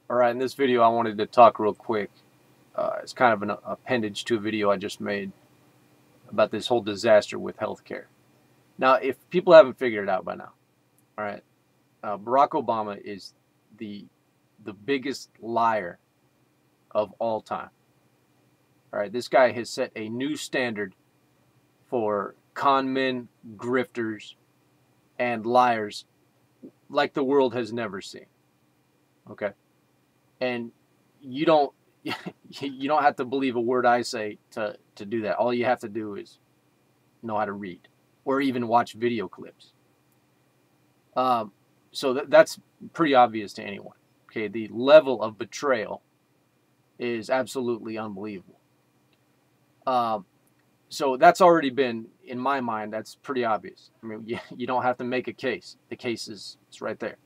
All right, in this video, I wanted to talk real quick. It's kind of an appendage to a video I just made about this whole disaster with healthcare. Now, if people haven't figured it out by now, all right, Barack Obama is the biggest liar of all time. All right, this guy has set a new standard for con men, grifters, and liars like the world has never seen. Okay, and you don't you don't have to believe a word I say to do that. All you have to do is know how to read or even watch video clips. So that's pretty obvious to anyone. Okay, the level of betrayal is absolutely unbelievable. So that's already been, in my mind, that's pretty obvious. I mean, you don't have to make a case. The case is right there.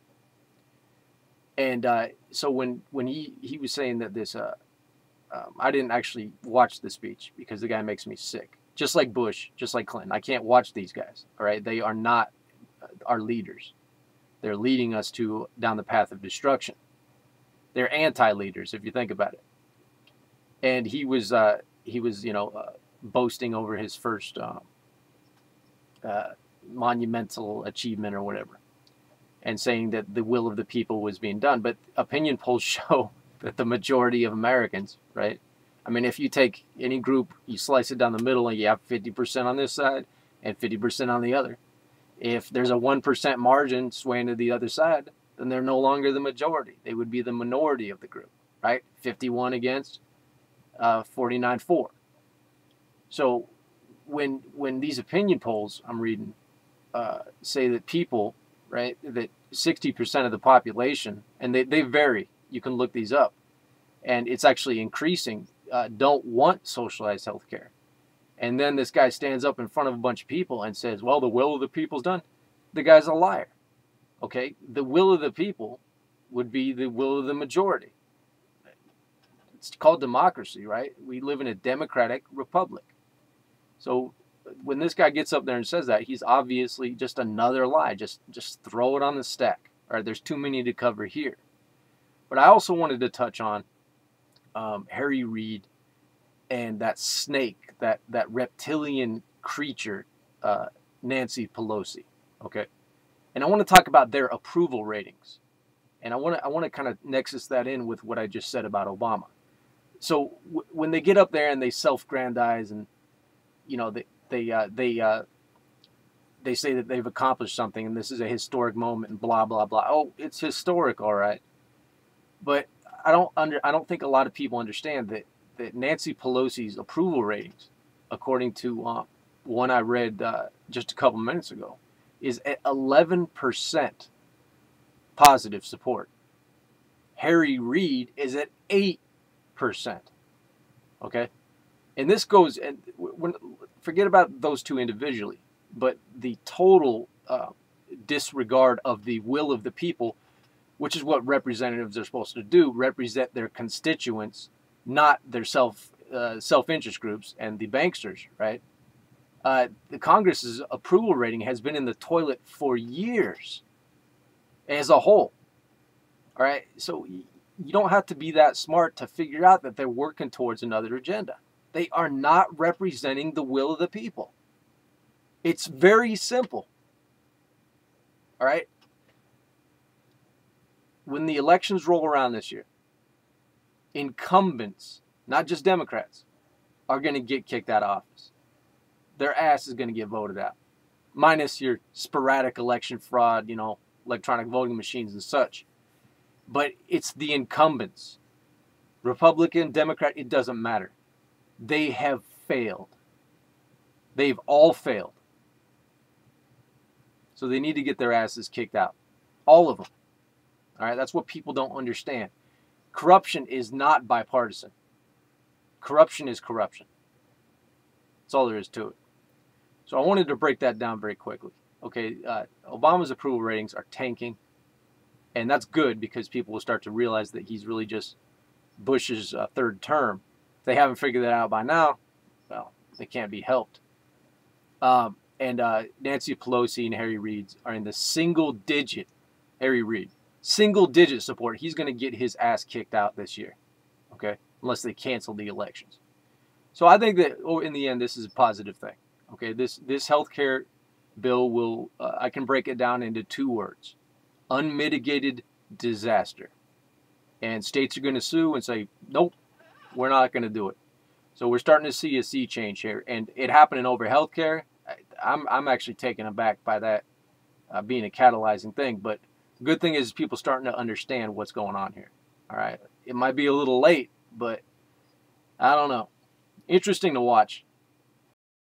And so when he was saying that this, I didn't actually watch the speech because the guy makes me sick. Just like Bush, just like Clinton. I can't watch these guys. All right, they are not our leaders. They're leading us down the path of destruction. They're anti-leaders, if you think about it. And he was boasting over his first monumental achievement or whatever, and saying that the will of the people was being done. But opinion polls show that the majority of Americans, right? I mean, if you take any group, you slice it down the middle, and you have 50% on this side and 50% on the other. If there's a 1% margin swaying to the other side, then they're no longer the majority. They would be the minority of the group, right? 51 against, 49 for. So when these opinion polls I'm reading say that people, right, that 60% of the population, and they vary, you can look these up, and it's actually increasing, don't want socialized health care. And then this guy stands up in front of a bunch of people and says, well, the will of the people's done. The guy's a liar. Okay, the will of the people would be the will of the majority. It's called democracy, right? We live in a democratic republic. So when this guy gets up there and says that, he's obviously just another lie. Just throw it on the stack. All right, there's too many to cover here. But I also wanted to touch on Harry Reid and that snake, that reptilian creature, Nancy Pelosi. Okay, and I want to talk about their approval ratings, and I want to kind of nexus that in with what I just said about Obama. So when they get up there and they self-grandize, and they say that they've accomplished something and this is a historic moment and blah blah blah. Oh, it's historic, all right. But I don't think a lot of people understand that Nancy Pelosi's approval ratings, according to one I read just a couple minutes ago, is at 11% positive support. Harry Reid is at 8%. Okay, and this goes, and forget about those two individually, but the total disregard of the will of the people, which is what representatives are supposed to do, represent their constituents, not their self-interest groups and the banksters, right? The Congress's approval rating has been in the toilet for years as a whole. All right, so you don't have to be that smart to figure out that they're working towards another agenda. They are not representing the will of the people. It's very simple. All right? When the elections roll around this year, incumbents, not just Democrats, are going to get kicked out of office. Their ass is going to get voted out. Minus your sporadic election fraud, electronic voting machines and such. But it's the incumbents. Republican, Democrat, it doesn't matter. They have failed. They've all failed. So they need to get their asses kicked out. All of them. All right, that's what people don't understand. Corruption is not bipartisan. Corruption is corruption. That's all there is to it. So I wanted to break that down very quickly. Okay, Obama's approval ratings are tanking. And that's good because people will start to realize that he's really just Bush's third term. If they haven't figured that out by now, well, they can't be helped. And Nancy Pelosi and Harry Reid are in the single digit, Harry Reid, single-digit support, he's going to get his ass kicked out this year, okay, unless they cancel the elections. So I think that in the end, this is a positive thing, okay? This healthcare bill will, I can break it down into 2 words: unmitigated disaster. And states are going to sue and say, nope, we're not going to do it. So we're starting to see a sea change here, and it happening over healthcare. I'm actually taken aback by that being a catalyzing thing. But the good thing is people starting to understand what's going on here. All right, it might be a little late, but I don't know. Interesting to watch.